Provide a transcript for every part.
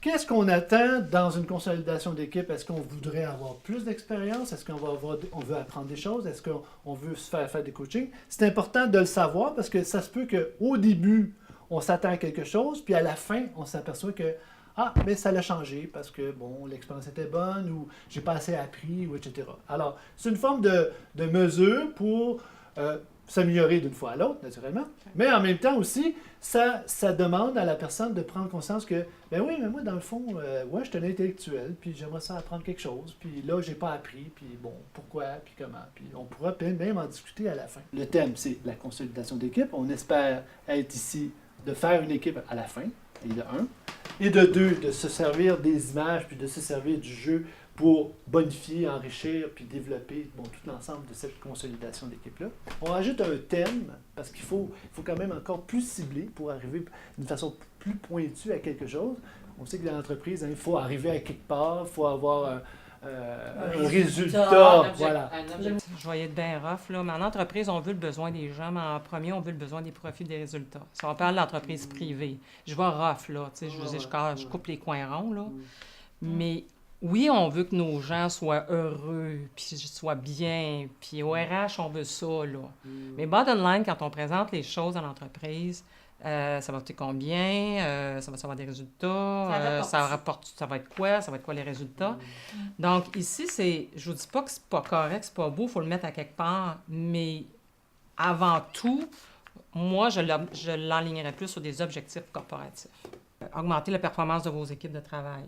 Qu'est-ce qu'on attend dans une consolidation d'équipe? Est-ce qu'on voudrait avoir plus d'expérience? Est-ce qu'on on veut apprendre des choses? Est-ce qu'on veut se faire des coachings? C'est important de le savoir parce que ça se peut qu'au début, on s'attend à quelque chose, puis à la fin, on s'aperçoit que mais ça l'a changé parce que, bon, l'expérience était bonne ou j'ai pas assez appris, ou etc. Alors, c'est une forme de mesure pour s'améliorer d'une fois à l'autre, naturellement. Mais en même temps aussi, ça demande à la personne de prendre conscience que, ben oui, mais moi, dans le fond, ouais, je suis un intellectuel, puis j'aimerais ça apprendre quelque chose, puis là, j'ai pas appris, puis bon, pourquoi, puis comment, puis on pourra même en discuter à la fin. Le thème, c'est la consolidation d'équipe. On espère être ici de faire une équipe à la fin, et de un. Et de deux, de se servir des images, puis de se servir du jeu pour bonifier, enrichir, puis développer tout l'ensemble de cette consolidation d'équipe-là. On rajoute un thème, parce qu'il faut quand même encore plus cibler pour arriver d'une façon plus pointue à quelque chose. On sait que dans l'entreprise, il faut arriver à quelque part, il faut avoir un résultat. Voilà. Je vais être bien rough, là. Mais en entreprise, on veut le besoin des gens, mais en premier, on veut le besoin des profits, des résultats. Si on parle d'entreprise privée, je vais rough, là. Je veux dire, je coupe les coins ronds, là. Mais oui, on veut que nos gens soient heureux, puis soient bien, puis au RH, on veut ça, là. Mais bottom line, quand on présente les choses à l'entreprise, ça va coûter combien? Ça va avoir des résultats? Ça va être quoi? Ça va être quoi les résultats? Donc, ici, je vous dis pas que c'est pas correct, c'est pas beau, il faut le mettre à quelque part, mais avant tout, moi, je l'enlignerais plus sur des objectifs corporatifs. Augmenter la performance de vos équipes de travail.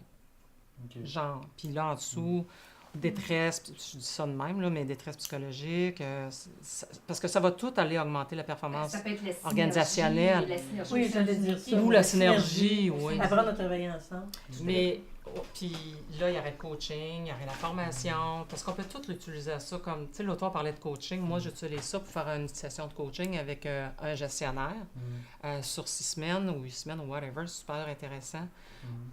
Okay. Genre, puis là, en dessous, détresse, je dis ça de même, là, mais détresse psychologique, parce que ça va tout aller augmenter la performance organisationnelle. La synergie, oui, j'allais dire ça. Ou la synergie, oui. Apprendre à travailler ensemble. Mais, puis là, il y aurait le coaching, il y aurait la formation, parce qu'on peut tout utiliser ça comme, tu sais, l'autre fois, on parlait de coaching. Moi, j'utilise ça pour faire une session de coaching avec un gestionnaire sur 6 semaines ou 8 semaines ou whatever, super intéressant.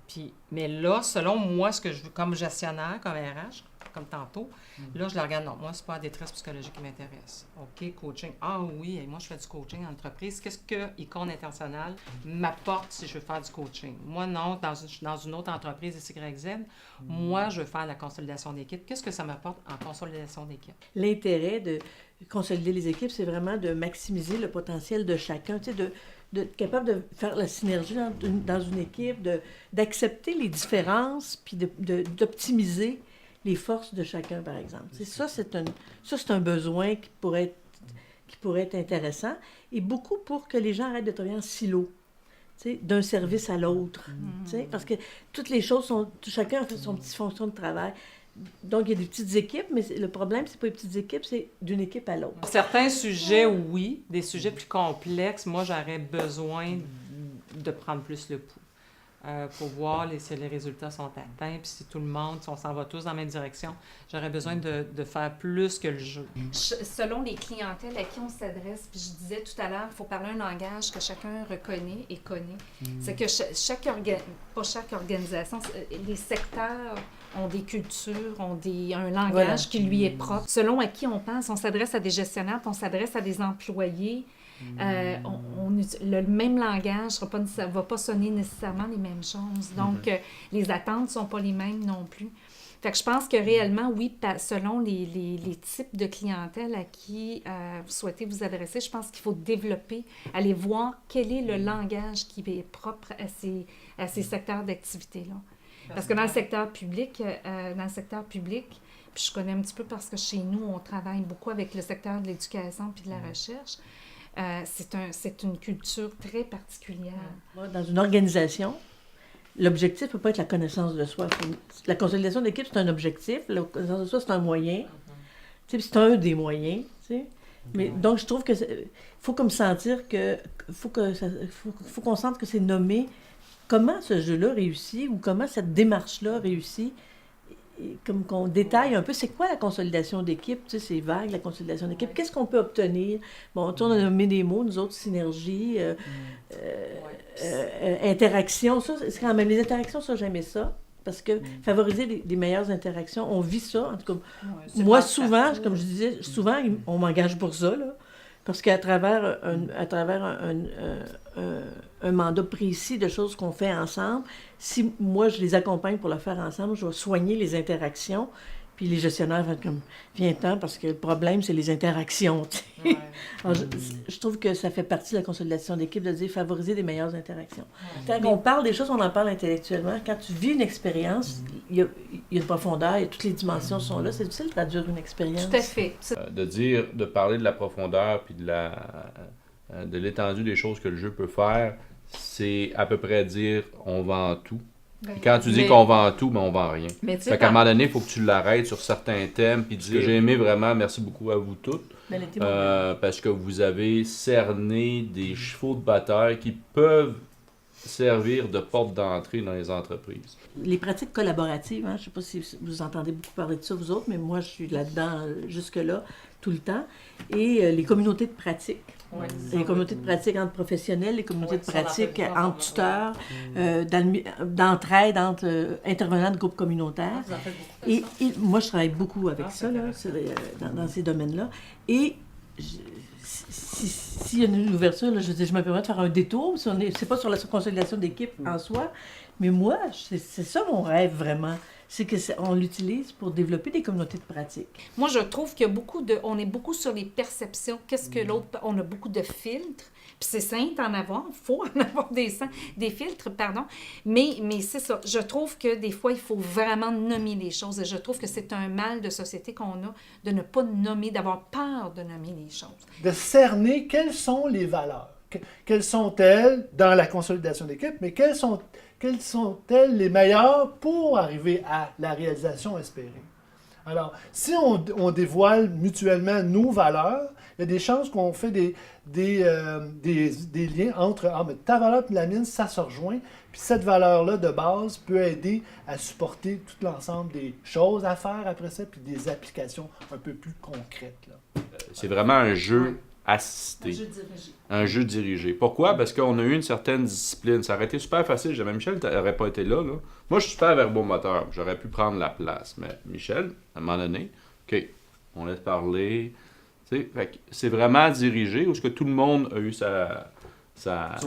Puis, mais là, selon moi, ce que je veux, comme gestionnaire, comme RH, comme tantôt, là, je la regarde, non, moi, c'est pas la détresse psychologique qui m'intéresse. OK, coaching. Ah oui, moi, je fais du coaching en entreprise. Qu'est-ce que Icône International m'apporte si je veux faire du coaching? Moi, non, dans une autre entreprise, XYZ, moi, je veux faire la consolidation d'équipe. Qu'est-ce que ça m'apporte en consolidation d'équipe? L'intérêt de consolider les équipes, c'est vraiment de maximiser le potentiel de chacun, tu sais, d'être capable de faire la synergie dans une équipe, d'accepter les différences, puis d'optimiser les forces de chacun, par exemple. C'est un besoin qui pourrait être intéressant, et beaucoup pour que les gens arrêtent de travailler en silo, d'un service à l'autre. Parce que toutes les choses chacun fait son petite fonction de travail. Donc, il y a des petites équipes, mais le problème, c'est pas les petites équipes, c'est d'une équipe à l'autre. Pour certains sujets, oui. Des sujets plus complexes, moi, j'aurais besoin de prendre plus le pouls pour voir si les résultats sont atteints, puis si tout le monde, si on s'en va tous dans la même direction. J'aurais besoin de faire plus que le jeu. Selon les clientèles à qui on s'adresse, puis je disais tout à l'heure, il faut parler un langage que chacun reconnaît et connaît. C'est que pas chaque organisation, les secteurs ont des cultures, ont un langage qui lui est propre. Selon à qui on pense, on s'adresse à des gestionnaires, puis on s'adresse à des employés. Le même langage ne va pas sonner nécessairement les mêmes choses. Donc, les attentes ne sont pas les mêmes non plus. Fait que je pense que réellement, oui, selon les types de clientèle à qui vous souhaitez vous adresser, je pense qu'il faut développer, aller voir quel est le langage qui est propre à ces secteurs d'activité-là. Parce que dans le secteur public, puis je connais un petit peu parce que chez nous, on travaille beaucoup avec le secteur de l'éducation puis de la recherche, c'est une culture très particulière. Dans une organisation, l'objectif ne peut pas être la connaissance de soi. La consolidation d'équipe, c'est un objectif. La connaissance de soi, c'est un moyen. C'est un des moyens. Mais donc, je trouve que faut comme sentir que faut qu'on sente que c'est nommé comment ce jeu-là réussit ou comment cette démarche-là réussit. Comme qu'on détaille un peu, c'est quoi la consolidation d'équipe? Tu sais, c'est vague, la consolidation d'équipe. Qu'est-ce qu'on peut obtenir? Bon, on a nommé des mots, nous autres, synergie, interaction. Ça, c'est quand même les interactions, ça, j'aimais ça. Parce que favoriser des meilleures interactions, on vit ça. En tout cas, moi, souvent, comme je disais, souvent, on m'engage pour ça, là. Parce qu'à travers un mandat précis de choses qu'on fait ensemble, si moi je les accompagne pour le faire ensemble, je vais soigner les interactions. Puis les gestionnaires vont être comme, viens-t'en, parce que le problème, c'est les interactions. Tu sais. Alors, je trouve que ça fait partie de la consolidation d'équipe de dire favoriser des meilleures interactions. Quand on parle des choses, on en parle intellectuellement. Quand tu vis une expérience, il y a une profondeur, et toutes les dimensions sont là. C'est difficile de traduire une expérience. Tout à fait. De parler de la profondeur puis de l'étendue des choses que le jeu peut faire, c'est à peu près dire on vend tout. Puis quand tu dis qu'on vend tout, mais on vend rien. Fait qu'à un moment donné, il faut que tu l'arrêtes sur certains thèmes. Puis ce que j'ai aimé vraiment, merci beaucoup à vous toutes, parce que vous avez cerné des chevaux de bataille qui peuvent servir de porte d'entrée dans les entreprises. Les pratiques collaboratives, je ne sais pas si vous entendez beaucoup parler de ça, vous autres, mais moi, je suis là-dedans jusque-là, tout le temps. Et les communautés de pratique. Les communautés de pratique entre professionnels, les communautés de pratique entre tuteurs, d'entraide entre intervenants de groupes communautaires. Et moi, je travaille beaucoup avec ça, là, dans ces domaines-là. Et s'il y a une ouverture, là, je me permets de faire un détour. C'est pas sur la consolidation d'équipe en soi, mais moi, c'est ça mon rêve vraiment. C'est qu'on l'utilise pour développer des communautés de pratique. Moi, je trouve qu'il y a on est beaucoup sur les perceptions. Qu'est-ce que l'autre... On a beaucoup de filtres. Puis c'est sain d'en avoir. Il faut en avoir des filtres, pardon. Mais c'est ça. Je trouve que des fois, il faut vraiment nommer les choses. Et je trouve que c'est un mal de société qu'on a de ne pas nommer, d'avoir peur de nommer les choses. De cerner quelles sont les valeurs. Quelles sont-elles dans la consolidation d'équipe, mais quelles sont-elles les meilleures pour arriver à la réalisation espérée? Alors, si on dévoile mutuellement nos valeurs, il y a des chances qu'on fait des liens entre mais ta valeur et la mienne, ça se rejoint. Puis cette valeur-là de base peut aider à supporter tout l'ensemble des choses à faire après ça, puis des applications un peu plus concrètes. Là. C'est vraiment un jeu assisté. Un jeu dirigé. Pourquoi? Parce qu'on a eu une certaine discipline. Ça aurait été super facile. Jamais Michel n'aurait pas été là. Moi, je suis super verbomoteur. J'aurais pu prendre la place. Mais Michel, à un moment donné, OK, on laisse parler. C'est vraiment dirigé où est-ce que tout le monde a eu son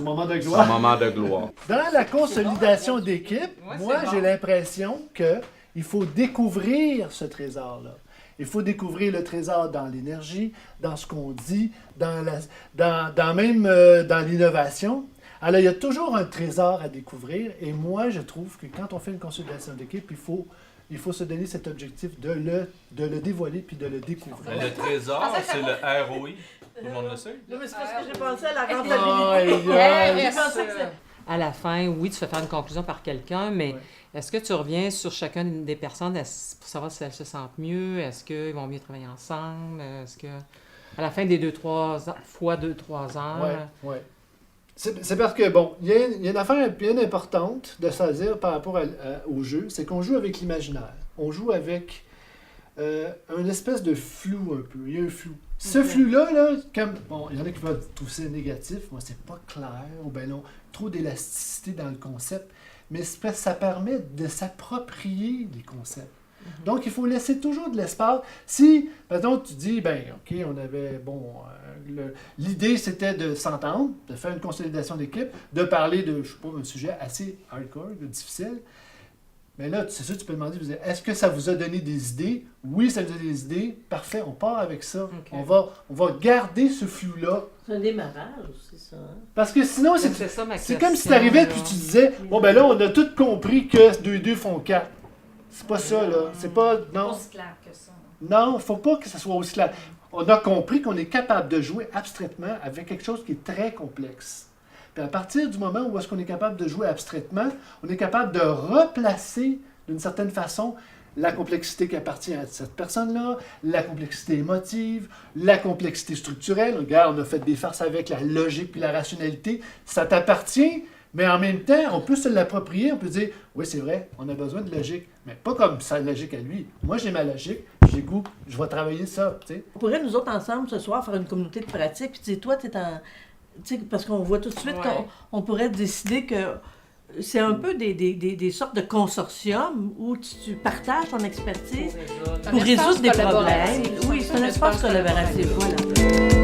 moment de gloire. Son moment de gloire. Dans la consolidation d'équipe, j'ai l'impression qu'il faut découvrir ce trésor-là. Il faut découvrir le trésor dans l'énergie, dans ce qu'on dit, dans l'innovation. Alors, il y a toujours un trésor à découvrir. Et moi, je trouve que quand on fait une consolidation d'équipe, il faut se donner cet objectif de le dévoiler puis de le découvrir. Mais le trésor, c'est le ROI. Tout le monde le sait. Non, mais c'est parce que j'ai pensé à la rentabilité. À la fin, oui, tu fais faire une conclusion par quelqu'un, mais est-ce que tu reviens sur chacune des personnes pour savoir si elles se sentent mieux? Est-ce qu'ils vont mieux travailler ensemble? Est-ce que à la fin des 2-3 ans? Oui. C'est parce que, il y a une affaire bien importante de saisir par rapport au jeu, c'est qu'on joue avec l'imaginaire. On joue avec une espèce de flou un peu. Il y a un flou. Ce flou-là, il y en a qui vont trouver ça négatif. Moi, c'est pas clair. Ou bien non, trop d'élasticité dans le concept. Mais ça permet de s'approprier les concepts. Donc, il faut laisser toujours de l'espace. Si, par exemple, tu dis, OK, on avait, l'idée, c'était de s'entendre, de faire une consolidation d'équipe, de parler de, un sujet assez hardcore, difficile. Mais là, c'est sûr, tu peux demander, est-ce que ça vous a donné des idées? Oui, ça vous a des idées. Parfait, on part avec ça. Okay. On va garder ce flou-là. C'est un démarrage aussi, ça. Parce que sinon, c'est comme si tu arrivais et tu disais, là, on a tout compris que 2-2 font 4. C'est pas ça, là. C'est pas... Non. Aussi clair que ça. Non, il faut pas que ça soit aussi clair. On a compris qu'on est capable de jouer abstraitement avec quelque chose qui est très complexe. Puis à partir du moment où est-ce qu'on est capable de jouer abstraitement, on est capable de replacer d'une certaine façon la complexité qui appartient à cette personne-là, la complexité émotive, la complexité structurelle. Regarde, on a fait des farces avec la logique puis la rationalité. Ça t'appartient, mais en même temps, on peut se l'approprier. On peut dire, oui, c'est vrai, on a besoin de logique, mais pas comme sa logique à lui. Moi, j'ai ma logique, j'ai goût, je vais travailler ça. T'sais. On pourrait, nous autres, ensemble, ce soir, faire une communauté de pratique, puis toi, tu es en... parce qu'on voit tout de suite qu'on pourrait décider que c'est un peu des sortes de consortiums où tu partages ton expertise pour résoudre des problèmes. Oui, c'est un espace collaboratif. Voilà.